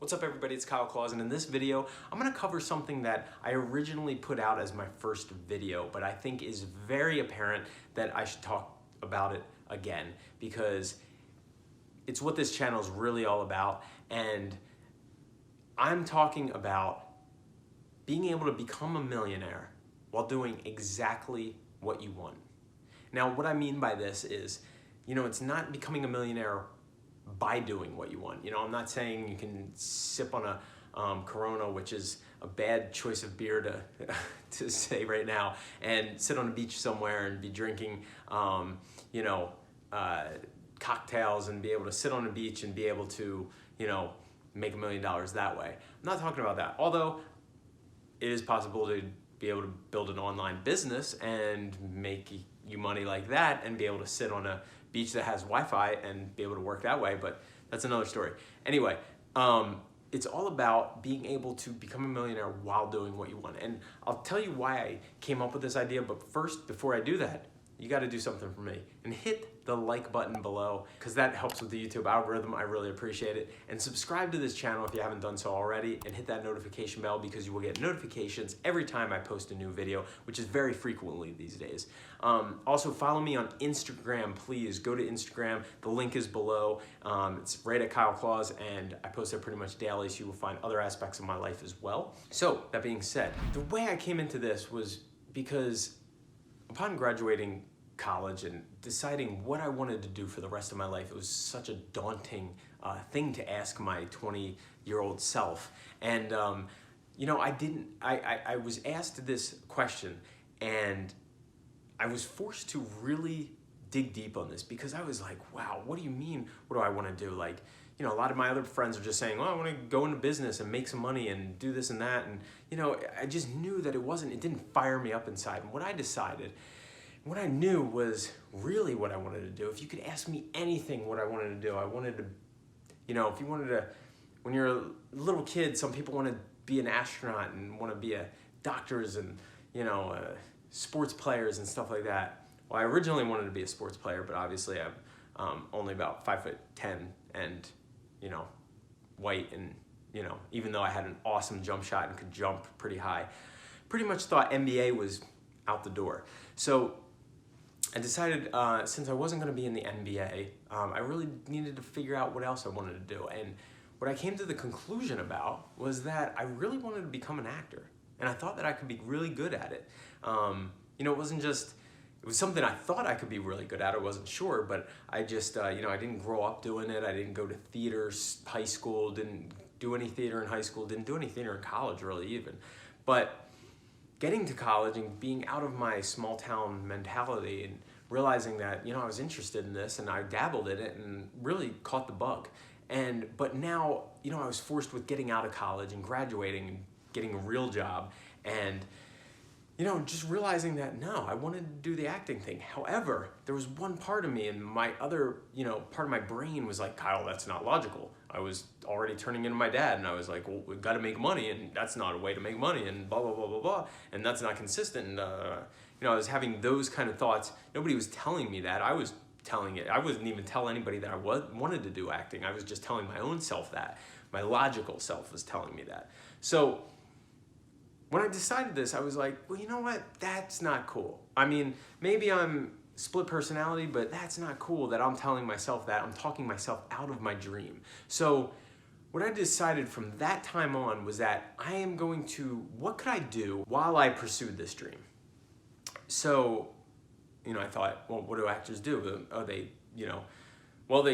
What's up everybody, it's Kyle Claus, and in this video, I'm gonna cover something that I originally put out as my first video, but I think is very apparent that I should talk about it again, because it's what this channel is really all about, and I'm talking about being able to become a millionaire while doing exactly what you want. Now, what I mean by this is, it's not becoming a millionaire by doing what you want. I'm not saying you can sip on a Corona, which is a bad choice of beer to say right now, and sit on a beach somewhere and be drinking, cocktails and be able to sit on a beach and be able to, make $1 million that way. I'm not talking about that. Although it is possible to be able to build an online business and make you money like that and be able to sit on a beach that has Wi-Fi and be able to work that way, but that's another story. Anyway, it's all about being able to become a millionaire while doing what you want. And I'll tell you why I came up with this idea, but first, before I do that, you gotta do something for me. And hit the like button below, because that helps with the YouTube algorithm. I really appreciate it. And subscribe to this channel if you haven't done so already, and hit that notification bell because you will get notifications every time I post a new video, which is very frequently these days. Also, follow me on Instagram, please. Go to Instagram, the link is below. It's right at Kyle Claus, and I post there pretty much daily, so you will find other aspects of my life as well. So, that being said, the way I came into this was because upon graduating college and deciding what I wanted to do for the rest of my life, it was such a daunting thing to ask my 20-year-old self. And I was asked this question, and I was forced to really dig deep on this, because I was like, wow, what do you mean, what do I want to do? Like, a lot of my other friends are just saying, oh, I want to go into business and make some money and do this and that. And, I just knew that it didn't fire me up inside. And what I decided, what I knew was really what I wanted to do. If you could ask me anything what I wanted to do, I wanted to, if you wanted to, when you're a little kid, some people want to be an astronaut and want to be doctors and, sports players and stuff like that. Well, I originally wanted to be a sports player, but obviously I'm only about 5'10" and, white, and, even though I had an awesome jump shot and could jump pretty high, pretty much thought NBA was out the door. So I decided, since I wasn't going to be in the NBA, I really needed to figure out what else I wanted to do. And what I came to the conclusion about was that I really wanted to become an actor. And I thought that I could be really good at it. It wasn't just, it was something I thought I could be really good at. I wasn't sure, but I just, I didn't grow up doing it. I didn't go to theater, high school, didn't do any theater in high school, didn't do any theater in college really even. But getting to college and being out of my small town mentality and realizing that, I was interested in this and I dabbled in it and really caught the bug. But now, I was forced with getting out of college and graduating and getting a real job and, just realizing that, no, I wanted to do the acting thing. However, there was one part of me and my other, part of my brain was like, Kyle, that's not logical. I was already turning into my dad, and I was like, well, we've got to make money, and that's not a way to make money, and blah, blah, blah, blah, blah, and that's not consistent. And, I was having those kind of thoughts. Nobody was telling me that. I was telling it. I wouldn't even tell anybody that I wanted to do acting. I was just telling my own self that. My logical self was telling me that. So when I decided this, I was like, well, you know what? That's not cool. I mean, maybe I'm split personality, but that's not cool that I'm telling myself that. I'm talking myself out of my dream. So what I decided from that time on was that I am going to, what could I do while I pursued this dream? So, I thought, well, what do actors do? Oh,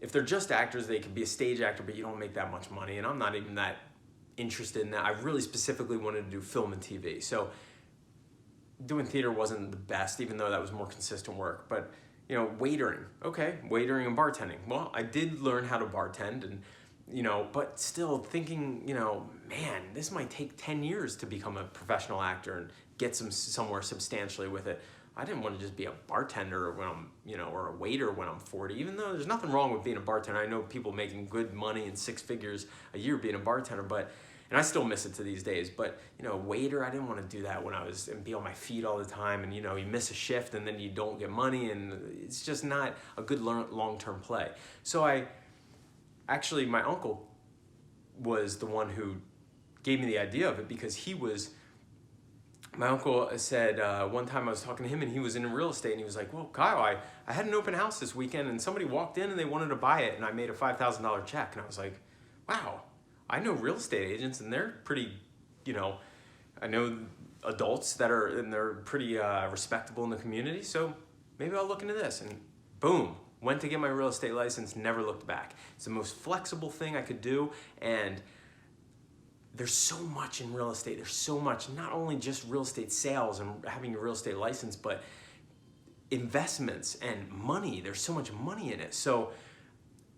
if they're just actors, they could be a stage actor, but you don't make that much money. And I'm not even that interested in that. I really specifically wanted to do film and TV. So doing theater wasn't the best, even though that was more consistent work. But, waitering, okay, waitering and bartending. Well, I did learn how to bartend, and, but still thinking, man, this might take 10 years to become a professional actor and get somewhere substantially with it. I didn't want to just be a bartender when I'm, or a waiter when I'm 40, even though there's nothing wrong with being a bartender. I know people making good money in 6 figures a year being a bartender, and I still miss it to these days, but, waiter, I didn't want to do that when I was, and be on my feet all the time, and, you miss a shift and then you don't get money, and it's just not a good long-term play. So my uncle was the one who gave me the idea of it, because my uncle said one time I was talking to him and he was in real estate, and he was like, well, Kyle, I had an open house this weekend and somebody walked in and they wanted to buy it, and I made a $5,000 check. And I was like, wow, I know real estate agents and they're pretty, I know adults and they're pretty respectable in the community, so maybe I'll look into this. And boom, went to get my real estate license, never looked back. It's the most flexible thing I could do, and there's so much in real estate. There's so much, not only just real estate sales and having a real estate license, but investments and money. There's so much money in it. So,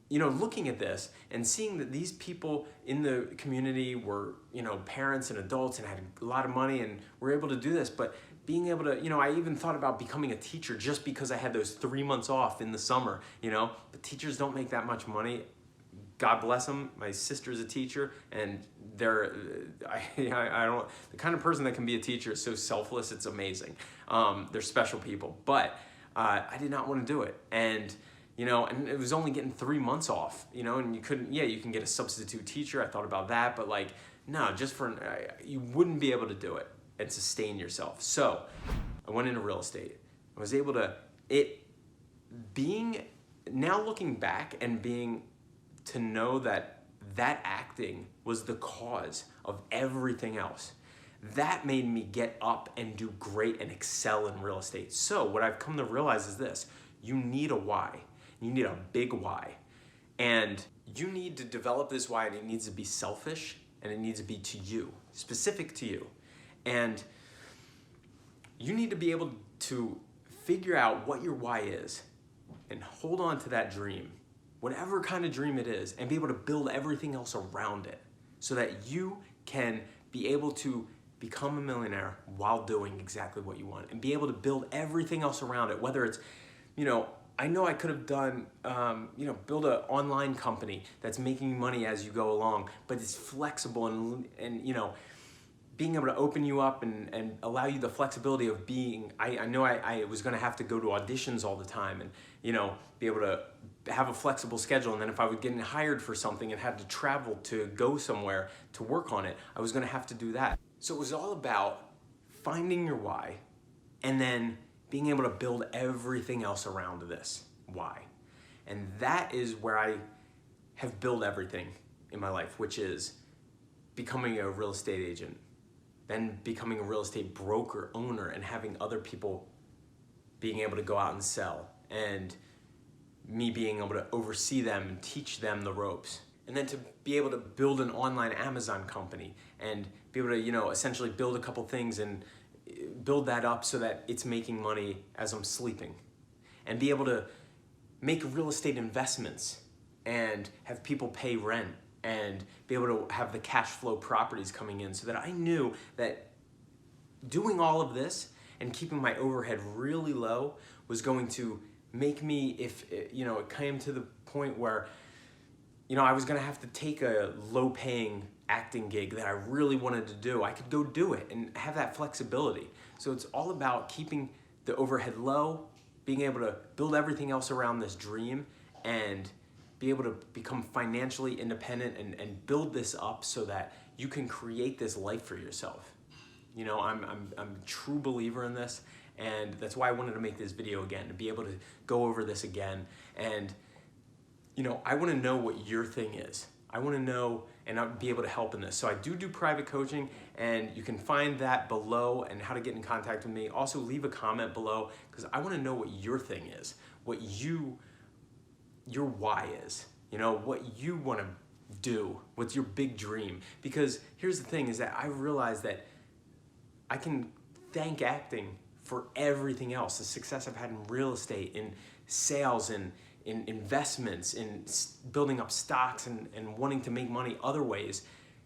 looking at this and seeing that these people in the community were, parents and adults and had a lot of money and were able to do this, but being able to, I even thought about becoming a teacher just because I had those 3 months off in the summer, but teachers don't make that much money. God bless them. My sister's a teacher, and I don't, the kind of person that can be a teacher is so selfless, it's amazing. They're special people, but I did not want to do it. And, and it was only getting 3 months off, and you can get a substitute teacher. I thought about that, but no, you wouldn't be able to do it and sustain yourself. So I went into real estate. I was able to, now looking back and to know that acting was the cause of everything else, that made me get up and do great and excel in real estate. So what I've come to realize is this: you need a why. You need a big why. And you need to develop this why, and it needs to be selfish, and it needs to be to you, specific to you. And you need to be able to figure out what your why is and hold on to that dream, whatever kind of dream it is, and be able to build everything else around it so that you can be able to become a millionaire while doing exactly what you want, and be able to build everything else around it. Whether it's, I know I could have done, build an online company that's making money as you go along, but it's flexible and being able to open you up and allow you the flexibility of being, I know I was gonna have to go to auditions all the time and, be able to have a flexible schedule. And then if I was getting hired for something and had to travel to go somewhere to work on it, I was gonna have to do that. So it was all about finding your why and then being able to build everything else around this why. And that is where I have built everything in my life, which is becoming a real estate agent, then becoming a real estate broker, owner, and having other people being able to go out and sell, and me being able to oversee them and teach them the ropes. And then to be able to build an online Amazon company and be able to, essentially build a couple things and build that up so that it's making money as I'm sleeping. And be able to make real estate investments and have people pay rent and be able to have the cash flow properties coming in, so that I knew that doing all of this and keeping my overhead really low was going to make me, if it came to the point where I was gonna have to take a low-paying acting gig that I really wanted to do, I could go do it and have that flexibility. So it's all about keeping the overhead low, being able to build everything else around this dream, and be able to become financially independent and build this up so that you can create this life for yourself. I'm a true believer in this, and that's why I wanted to make this video again, to be able to go over this again. And I want to know what your thing is. I want to know and I'll be able to help in this. So I do private coaching, and you can find that below and how to get in contact with me. Also leave a comment below, because I want to know what your thing is, what your why is, what you want to do, what's your big dream. Because here's the thing, is that I realize that I can thank acting for everything else, the success I've had in real estate, in sales, in investments, in building up stocks and wanting to make money other ways,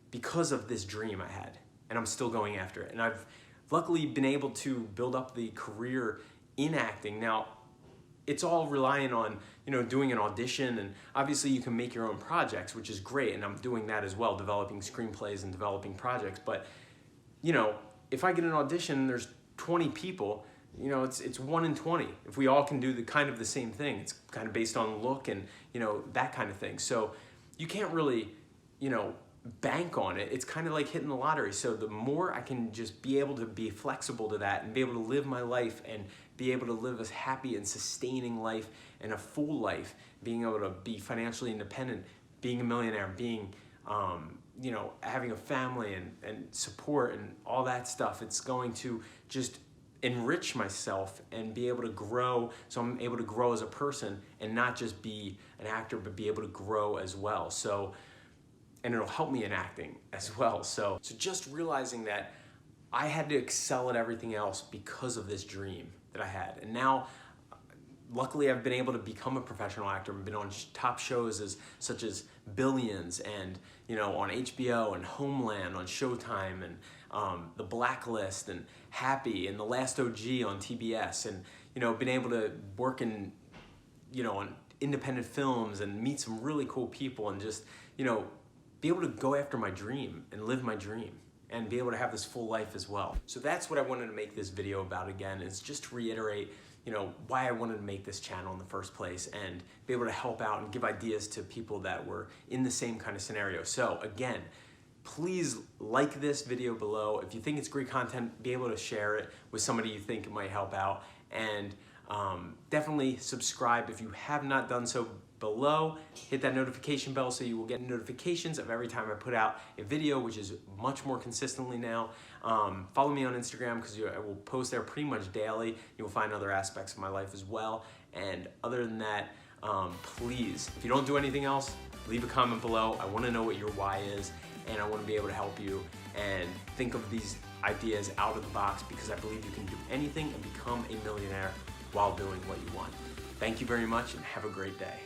because of this dream I had, and I'm still going after it. And I've luckily been able to build up the career in acting. Now, it's all relying on, doing an audition, and obviously you can make your own projects, which is great, and I'm doing that as well, developing screenplays and developing projects. But, if I get an audition, there's 20 people, it's 1 in 20. If we all can do the same thing, it's kind of based on look and, that kind of thing. So you can't really, bank on it, it's kind of like hitting the lottery. So the more I can just be able to be flexible to that and be able to live my life and be able to live a happy and sustaining life and a full life, being able to be financially independent, being a millionaire, being, you know, having a family and support and all that stuff, it's going to just enrich myself and be able to grow. So I'm able to grow as a person and not just be an actor, but be able to grow as well. So, and it'll help me in acting as well. So just realizing that I had to excel at everything else because of this dream that I had. And now, luckily, I've been able to become a professional actor. I've been on top shows such as Billions and, you know, on HBO and Homeland on Showtime and The Blacklist and Happy and The Last OG on TBS, and, you know, been able to work in, you know, on independent films and meet some really cool people and just, you know, be able to go after my dream and live my dream and be able to have this full life as well. So that's what I wanted to make this video about again, is just to reiterate, you know, why I wanted to make this channel in the first place and be able to help out and give ideas to people that were in the same kind of scenario. So again, please like this video below. If you think it's great content, be able to share it with somebody you think it might help out. And definitely subscribe if you have not done so below. Hit that notification bell so you will get notifications of every time I put out a video, which is much more consistently now. Follow me on Instagram because I will post there pretty much daily. You will find other aspects of my life as well. And other than that, please, if you don't do anything else, leave a comment below. I want to know what your why is, and I want to be able to help you and think of these ideas out of the box, because I believe you can do anything and become a millionaire while doing what you want. Thank you very much and have a great day.